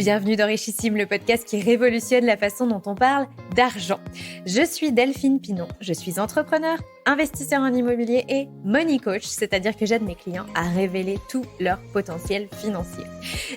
Bienvenue dans Richissime, le podcast qui révolutionne la façon dont on parle d'argent. Je suis Delphine Pinon, je suis entrepreneur, investisseur en immobilier et money coach, c'est-à-dire que j'aide mes clients à révéler tout leur potentiel financier.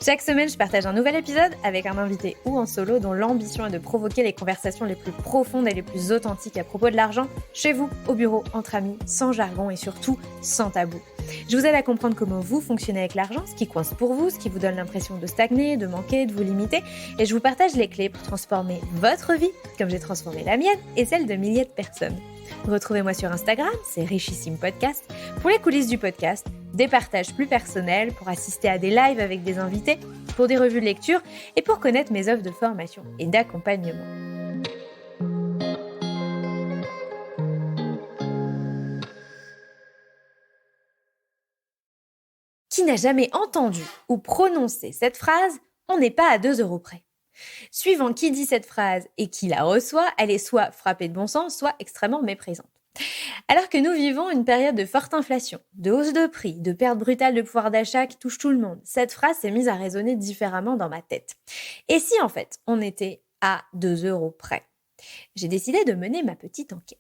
Chaque semaine, je partage un nouvel épisode avec un invité ou en solo dont l'ambition est de provoquer les conversations les plus profondes et les plus authentiques à propos de l'argent, chez vous, au bureau, entre amis, sans jargon et surtout sans tabou. Je vous aide à comprendre comment vous fonctionnez avec l'argent, ce qui coince pour vous, ce qui vous donne l'impression de stagner, de manquer, de vous limiter. Et je vous partage les clés pour transformer votre vie, comme j'ai transformé la mienne et celle de milliers de personnes. Retrouvez-moi sur Instagram, c'est Richissime Podcast, pour les coulisses du podcast, des partages plus personnels, pour assister à des lives avec des invités, pour des revues de lecture et pour connaître mes offres de formation et d'accompagnement. Qui n'a jamais entendu ou prononcé cette phrase « on n'est pas à 2 € près ». Suivant qui dit cette phrase et qui la reçoit, elle est soit frappée de bon sens, soit extrêmement méprisante. Alors que nous vivons une période de forte inflation, de hausse de prix, de perte brutale de pouvoir d'achat qui touche tout le monde, cette phrase s'est mise à résonner différemment dans ma tête. Et si en fait on était à 2 € près ? J'ai décidé de mener ma petite enquête.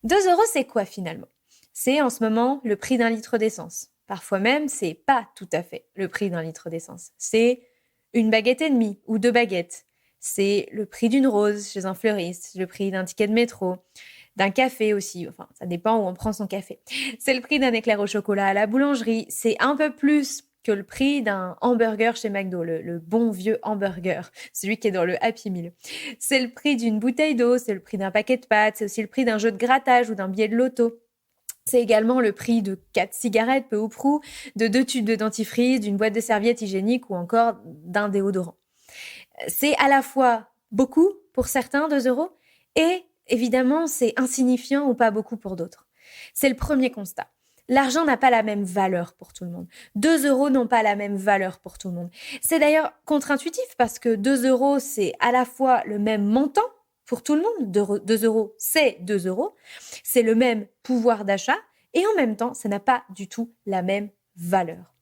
2 € c'est quoi finalement ? C'est en ce moment le prix d'un litre d'essence. Parfois même, c'est pas tout à fait le prix d'un litre d'essence. C'est une baguette et demie ou 2 baguettes. C'est le prix d'une rose chez un fleuriste, le prix d'un ticket de métro, d'un café aussi. Enfin, ça dépend où on prend son café. C'est le prix d'un éclair au chocolat à la boulangerie. C'est un peu plus que le prix d'un hamburger chez McDo, le bon vieux hamburger, celui qui est dans le Happy Meal. C'est le prix d'une bouteille d'eau, c'est le prix d'un paquet de pâtes, c'est aussi le prix d'un jeu de grattage ou d'un billet de loto. C'est également le prix de 4 cigarettes, peu ou prou, de 2 tubes de dentifrice, d'une boîte de serviettes hygiéniques ou encore d'un déodorant. C'est à la fois beaucoup pour certains, 2 € et évidemment, c'est insignifiant ou pas beaucoup pour d'autres. C'est le premier constat. L'argent n'a pas la même valeur pour tout le monde. 2 € n'ont pas la même valeur pour tout le monde. C'est d'ailleurs contre-intuitif parce que 2 €, c'est à la fois le même montant pour tout le monde. 2 €, c'est 2 €. C'est le même pouvoir d'achat et en même temps, ça n'a pas du tout la même valeur.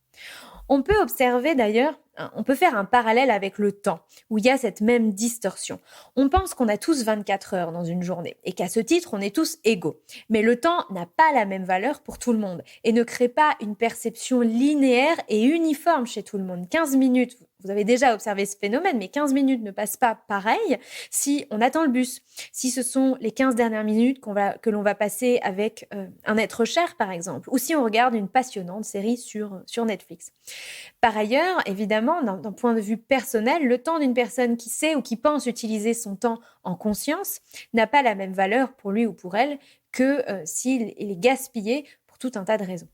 On peut observer d'ailleurs, on peut faire un parallèle avec le temps, où il y a cette même distorsion. On pense qu'on a tous 24 heures dans une journée et qu'à ce titre, on est tous égaux. Mais le temps n'a pas la même valeur pour tout le monde et ne crée pas une perception linéaire et uniforme chez tout le monde. 15 minutes, vous avez déjà observé ce phénomène, mais 15 minutes ne passent pas pareil si on attend le bus, si ce sont les 15 dernières minutes que l'on va passer avec un être cher, par exemple, ou si on regarde une passionnante série sur Netflix. Par ailleurs, évidemment, d'un point de vue personnel, le temps d'une personne qui sait ou qui pense utiliser son temps en conscience n'a pas la même valeur pour lui ou pour elle que s'il est gaspillé pour tout un tas de raisons.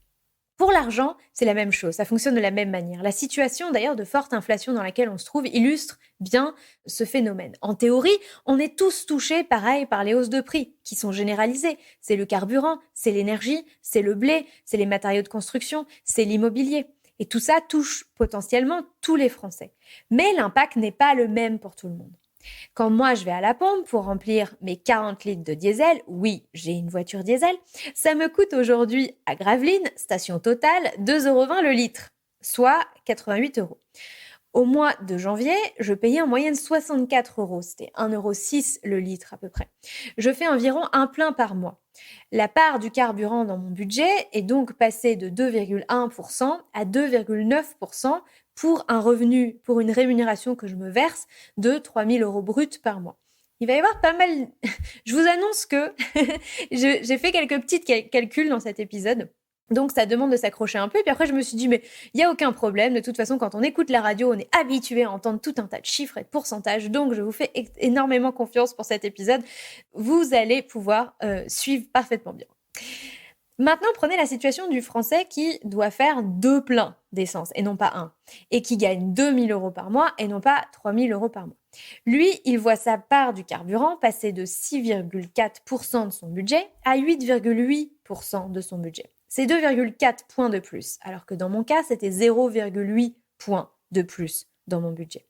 Pour l'argent, c'est la même chose, ça fonctionne de la même manière. La situation d'ailleurs de forte inflation dans laquelle on se trouve illustre bien ce phénomène. En théorie, on est tous touchés pareil par les hausses de prix qui sont généralisées. C'est le carburant, c'est l'énergie, c'est le blé, c'est les matériaux de construction, c'est l'immobilier. Et tout ça touche potentiellement tous les Français. Mais l'impact n'est pas le même pour tout le monde. Quand moi, je vais à la pompe pour remplir mes 40 litres de diesel, oui, j'ai une voiture diesel, ça me coûte aujourd'hui à Gravelines, station Total, 2,20 € le litre, soit 88 €. Au mois de janvier, je payais en moyenne 64 €, c'était 1,06 € le litre à peu près. Je fais environ un plein par mois. La part du carburant dans mon budget est donc passée de 2,1% à 2,9% pour un revenu, pour une rémunération que je me verse de 3 000 € bruts par mois. Il va y avoir pas mal... Je vous annonce que j'ai fait quelques petits calculs dans cet épisode. Donc, ça demande de s'accrocher un peu. Et puis après, je me suis dit, mais il n'y a aucun problème. De toute façon, quand on écoute la radio, on est habitué à entendre tout un tas de chiffres et de pourcentages. Donc, je vous fais énormément confiance pour cet épisode. Vous allez pouvoir suivre parfaitement bien. Maintenant, prenez la situation du Français qui doit faire 2 pleins d'essence et non pas un, et qui gagne 2 000 € par mois et non pas 3 000 € par mois. Lui, il voit sa part du carburant passer de 6,4% de son budget à 8,8% de son budget. C'est 2,4 points de plus, alors que dans mon cas, c'était 0,8 points de plus dans mon budget.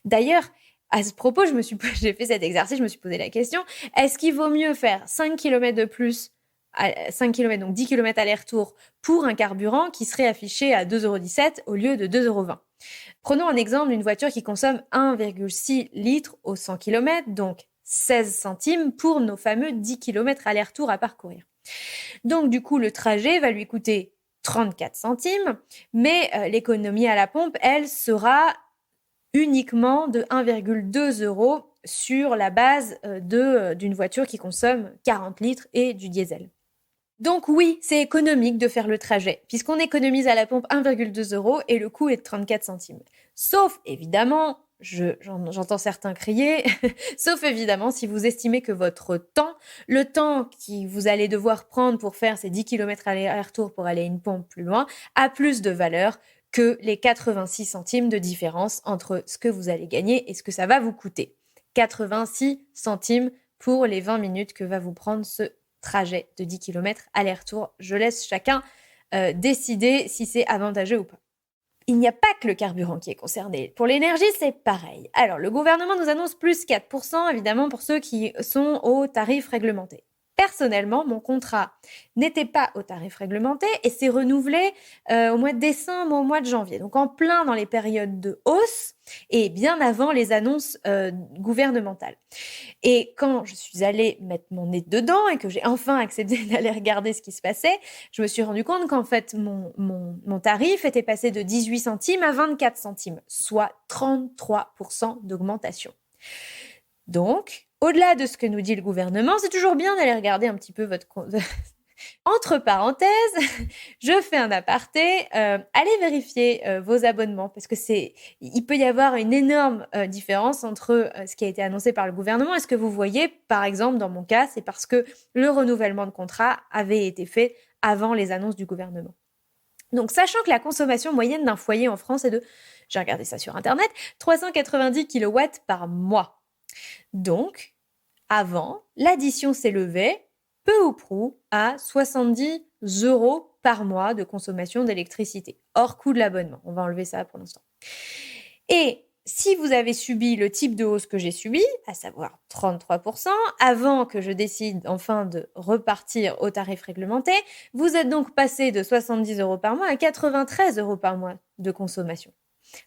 D'ailleurs, à ce propos, j'ai fait cet exercice, je me suis posé la question, est-ce qu'il vaut mieux faire 5 km de plus 5 km, donc 10 km aller-retour pour un carburant qui serait affiché à 2,17 € au lieu de 2,20 €. Prenons un exemple d'une voiture qui consomme 1,6 litres au 100 km, donc 16 centimes pour nos fameux 10 km aller-retour à parcourir. Donc du coup, le trajet va lui coûter 34 centimes, mais l'économie à la pompe, elle, sera uniquement de 1,2 € sur la base d'une voiture qui consomme 40 litres et du diesel. Donc oui, c'est économique de faire le trajet, puisqu'on économise à la pompe 1,2 € et le coût est de 34 centimes. Sauf, évidemment, j'entends certains crier, sauf évidemment si vous estimez que votre temps, le temps que vous allez devoir prendre pour faire ces 10 km aller-retour pour aller à une pompe plus loin, a plus de valeur que les 86 centimes de différence entre ce que vous allez gagner et ce que ça va vous coûter. 86 centimes pour les 20 minutes que va vous prendre ce trajet de 10 km aller-retour. Je laisse chacun décider si c'est avantageux ou pas. Il n'y a pas que le carburant qui est concerné. Pour l'énergie, c'est pareil. Alors, le gouvernement nous annonce plus 4%, évidemment, pour ceux qui sont au tarif réglementé. Personnellement, mon contrat n'était pas au tarif réglementé et s'est renouvelé au mois de décembre, au mois de janvier. Donc, en plein dans les périodes de hausse et bien avant les annonces gouvernementales. Et quand je suis allée mettre mon nez dedans et que j'ai enfin accepté d'aller regarder ce qui se passait, je me suis rendu compte qu'en fait, mon tarif était passé de 18 centimes à 24 centimes, soit 33% d'augmentation. Donc, au-delà de ce que nous dit le gouvernement, c'est toujours bien d'aller regarder un petit peu votre compte. Entre parenthèses, je fais un aparté, allez vérifier vos abonnements parce que il peut y avoir une énorme différence entre ce qui a été annoncé par le gouvernement et ce que vous voyez. Par exemple, dans mon cas, c'est parce que le renouvellement de contrat avait été fait avant les annonces du gouvernement. Donc, sachant que la consommation moyenne d'un foyer en France est de, j'ai regardé ça sur Internet, 390 kW par mois. Donc, avant, l'addition s'élevait peu ou prou à 70 € par mois de consommation d'électricité, hors coût de l'abonnement. On va enlever ça pour l'instant. Et si vous avez subi le type de hausse que j'ai subi, à savoir 33%, avant que je décide enfin de repartir au tarif réglementé, vous êtes donc passé de 70 € par mois à 93 € par mois de consommation,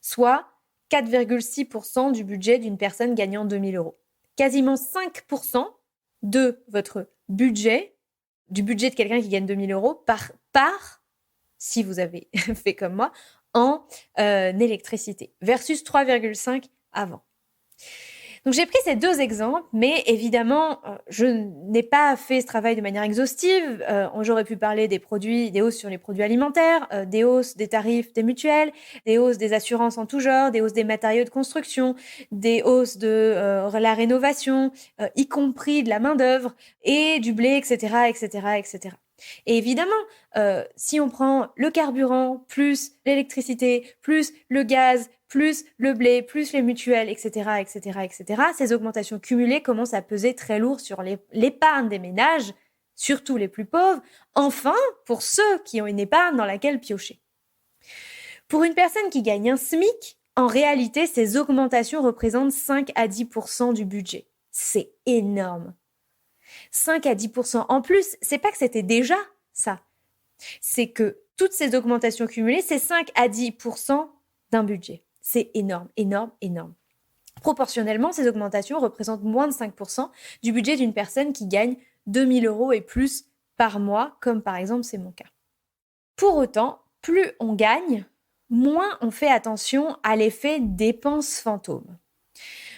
soit 4,6% du budget d'une personne gagnant 2 000 €. Quasiment 5% de votre budget, du budget de quelqu'un qui gagne 2 000 € part, si vous avez fait comme moi, en électricité, versus 3,5 avant. Donc j'ai pris ces deux exemples, mais évidemment, je n'ai pas fait ce travail de manière exhaustive. J'aurais pu parler des hausses sur les produits alimentaires, des hausses des tarifs des mutuelles, des hausses des assurances en tout genre, des hausses des matériaux de construction, des hausses de la rénovation, y compris de la main-d'œuvre et du blé, etc., etc., etc. Et évidemment, si on prend le carburant, plus l'électricité, plus le gaz, plus le blé, plus les mutuelles, etc., etc., etc., ces augmentations cumulées commencent à peser très lourd sur l'épargne des ménages, surtout les plus pauvres, enfin pour ceux qui ont une épargne dans laquelle piocher. Pour une personne qui gagne un SMIC, en réalité, ces augmentations représentent 5 à 10% du budget. C'est énorme. 5 à 10%. En plus, c'est pas que c'était déjà ça. C'est que toutes ces augmentations cumulées, c'est 5 à 10% d'un budget. C'est énorme, énorme, énorme. Proportionnellement, ces augmentations représentent moins de 5% du budget d'une personne qui gagne 2 000 € et plus par mois, comme par exemple c'est mon cas. Pour autant, plus on gagne, moins on fait attention à l'effet dépenses fantômes.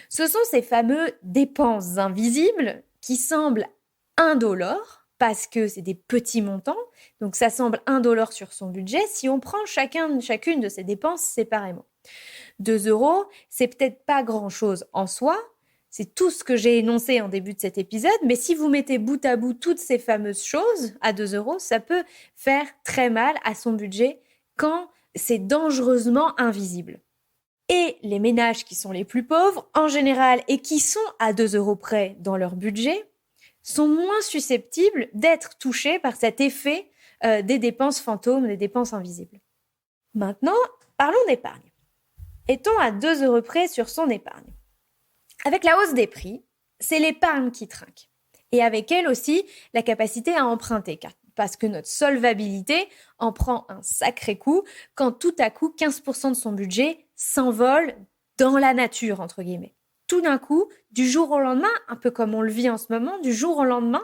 Ce sont ces fameux dépenses invisibles qui semblent indolores parce que c'est des petits montants, donc ça semble indolore sur son budget si on prend chacune de ces dépenses séparément. 2 €, c'est peut-être pas grand-chose en soi, c'est tout ce que j'ai énoncé en début de cet épisode, mais si vous mettez bout à bout toutes ces fameuses choses à 2 €, ça peut faire très mal à son budget quand c'est dangereusement invisible. Et les ménages qui sont les plus pauvres, en général, et qui sont à 2 € près dans leur budget, sont moins susceptibles d'être touchés par cet effet des dépenses fantômes, des dépenses invisibles. Maintenant, parlons d'épargne. Est-on à 2 € près sur son épargne ? Avec la hausse des prix, c'est l'épargne qui trinque. Et avec elle aussi, la capacité à emprunter, parce que notre solvabilité en prend un sacré coup quand tout à coup 15% de son budget s'envole dans la nature, entre guillemets. Tout d'un coup, du jour au lendemain, un peu comme on le vit en ce moment, du jour au lendemain,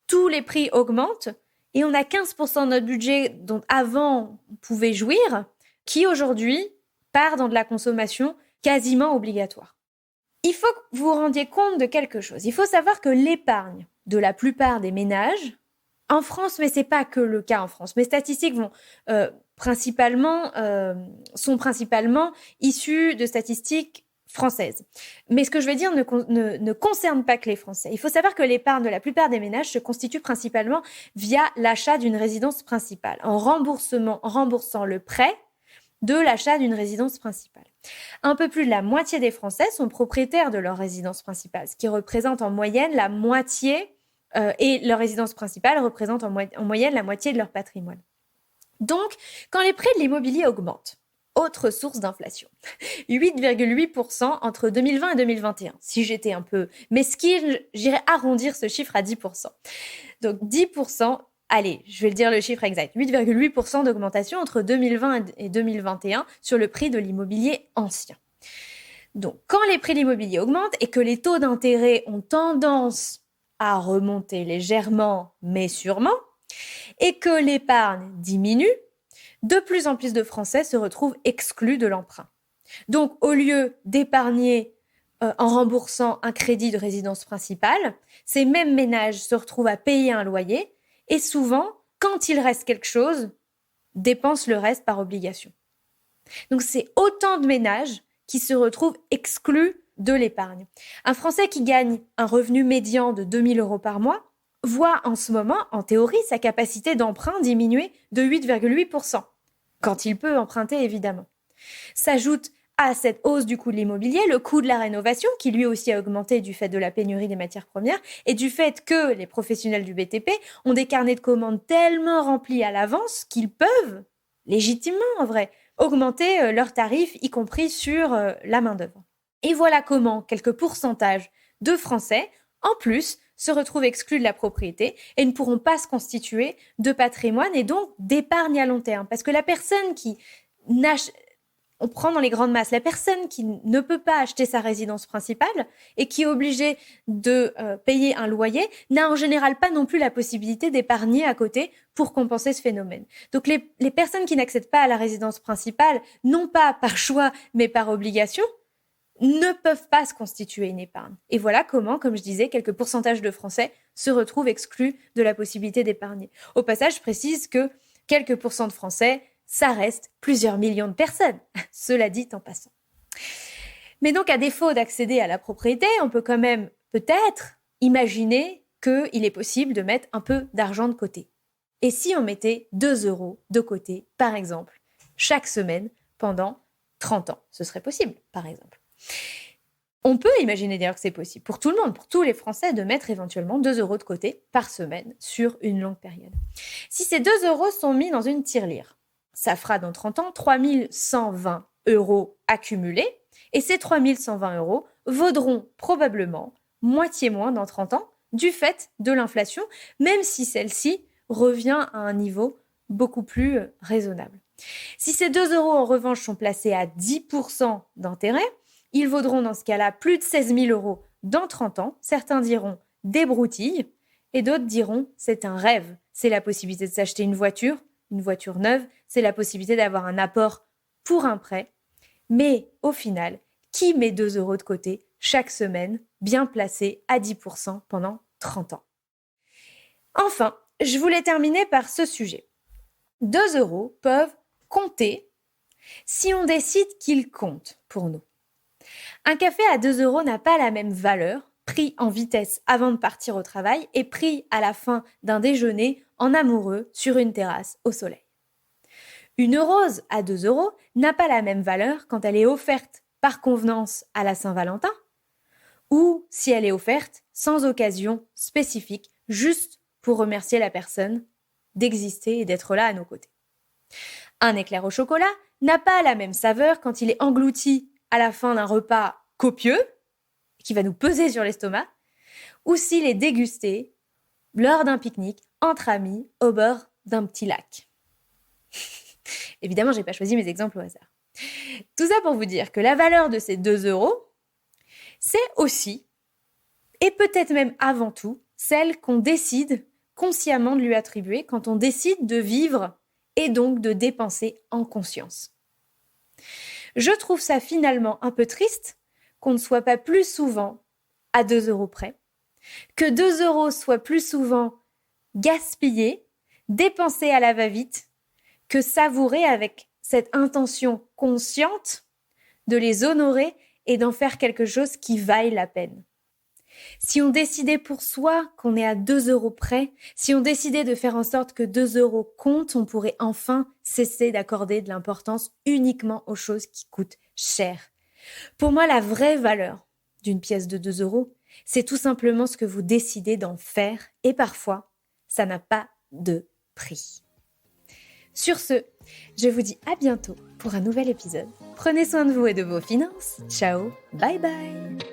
tous les prix augmentent et on a 15% de notre budget dont avant on pouvait jouir, qui aujourd'hui part dans de la consommation quasiment obligatoire. Il faut que vous vous rendiez compte de quelque chose. Il faut savoir que l'épargne de la plupart des ménages, en France, mais c'est pas que le cas en France, mes statistiques sont principalement issues de statistiques françaises. Mais ce que je vais dire ne concerne pas que les Français. Il faut savoir que l'épargne de la plupart des ménages se constitue principalement via l'achat d'une résidence principale, en remboursant le prêt de l'achat d'une résidence principale. Un peu plus de la moitié des Français sont propriétaires de leur résidence principale, ce qui représente en moyenne la moitié, et leur résidence principale représente en moyenne la moitié de leur patrimoine. Donc, quand les prix de l'immobilier augmentent, autre source d'inflation, 8,8% entre 2020 et 2021. Si j'étais un peu mesquine, j'irais arrondir ce chiffre à 10%. Donc 10%, allez, je vais le dire le chiffre exact, 8,8% d'augmentation entre 2020 et 2021 sur le prix de l'immobilier ancien. Donc, quand les prix de l'immobilier augmentent et que les taux d'intérêt ont tendance à remonter légèrement, mais sûrement, et que l'épargne diminue, de plus en plus de Français se retrouvent exclus de l'emprunt. Donc, au lieu d'épargner en remboursant un crédit de résidence principale, ces mêmes ménages se retrouvent à payer un loyer et souvent, quand il reste quelque chose, dépensent le reste par obligation. Donc, c'est autant de ménages qui se retrouvent exclus de l'épargne. Un Français qui gagne un revenu médian de 2 000 € par mois voit en ce moment, en théorie, sa capacité d'emprunt diminuer de 8,8%, quand il peut emprunter évidemment. S'ajoute à cette hausse du coût de l'immobilier le coût de la rénovation, qui lui aussi a augmenté du fait de la pénurie des matières premières et du fait que les professionnels du BTP ont des carnets de commandes tellement remplis à l'avance qu'ils peuvent, légitimement en vrai, augmenter leurs tarifs, y compris sur la main-d'œuvre. Et voilà comment quelques pourcentages de Français, en plus, se retrouvent exclus de la propriété et ne pourront pas se constituer de patrimoine et donc d'épargne à long terme. Parce que la personne qui on prend dans les grandes masses, la personne qui ne peut pas acheter sa résidence principale et qui est obligée de payer un loyer n'a en général pas non plus la possibilité d'épargner à côté pour compenser ce phénomène. Donc les personnes qui n'accèdent pas à la résidence principale, non pas par choix mais par obligation, ne peuvent pas se constituer une épargne. Et voilà comment, comme je disais, quelques pourcentages de Français se retrouvent exclus de la possibilité d'épargner. Au passage, je précise que quelques pourcents de Français, ça reste plusieurs millions de personnes, cela dit en passant. Mais donc, à défaut d'accéder à la propriété, on peut quand même peut-être imaginer qu'il est possible de mettre un peu d'argent de côté. Et si on mettait 2 € de côté, par exemple, chaque semaine pendant 30 ans, ce serait possible, par exemple. On peut imaginer d'ailleurs que c'est possible pour tout le monde, pour tous les Français, de mettre éventuellement 2 € de côté par semaine sur une longue période. Si ces 2 € sont mis dans une tirelire, ça fera dans 30 ans 3 120 € accumulés et ces 3 120 € vaudront probablement moitié moins dans 30 ans du fait de l'inflation, même si celle-ci revient à un niveau beaucoup plus raisonnable. Si ces 2 € en revanche sont placés à 10% d'intérêt, ils vaudront dans ce cas-là plus de 16 000 € dans 30 ans. Certains diront des broutilles et d'autres diront c'est un rêve. C'est la possibilité de s'acheter une voiture neuve, c'est la possibilité d'avoir un apport pour un prêt. Mais au final, qui met 2 € de côté chaque semaine, bien placé à 10% pendant 30 ans? Enfin, je voulais terminer par ce sujet. 2 € peuvent compter si on décide qu'ils comptent pour nous. Un café à 2 € n'a pas la même valeur, pris en vitesse avant de partir au travail et pris à la fin d'un déjeuner en amoureux sur une terrasse au soleil. Une rose à 2 € n'a pas la même valeur quand elle est offerte par convenance à la Saint-Valentin ou si elle est offerte sans occasion spécifique, juste pour remercier la personne d'exister et d'être là à nos côtés. Un éclair au chocolat n'a pas la même saveur quand il est englouti à la fin d'un repas copieux, qui va nous peser sur l'estomac, ou s'il est dégusté lors d'un pique-nique entre amis au bord d'un petit lac. Évidemment, je n'ai pas choisi mes exemples au hasard. Tout ça pour vous dire que la valeur de ces 2 euros, c'est aussi, et peut-être même avant tout, celle qu'on décide consciemment de lui attribuer quand on décide de vivre et donc de dépenser en conscience. Je trouve ça finalement un peu triste qu'on ne soit pas plus souvent à 2 euros près, que 2 euros soient plus souvent gaspillés, dépensés à la va-vite, que savourés avec cette intention consciente de les honorer et d'en faire quelque chose qui vaille la peine. Si on décidait pour soi qu'on est à 2 euros près, si on décidait de faire en sorte que 2 euros comptent, on pourrait enfin cesser d'accorder de l'importance uniquement aux choses qui coûtent cher. Pour moi, la vraie valeur d'une pièce de 2 euros, c'est tout simplement ce que vous décidez d'en faire et parfois, ça n'a pas de prix. Sur ce, je vous dis à bientôt pour un nouvel épisode. Prenez soin de vous et de vos finances. Ciao, bye bye.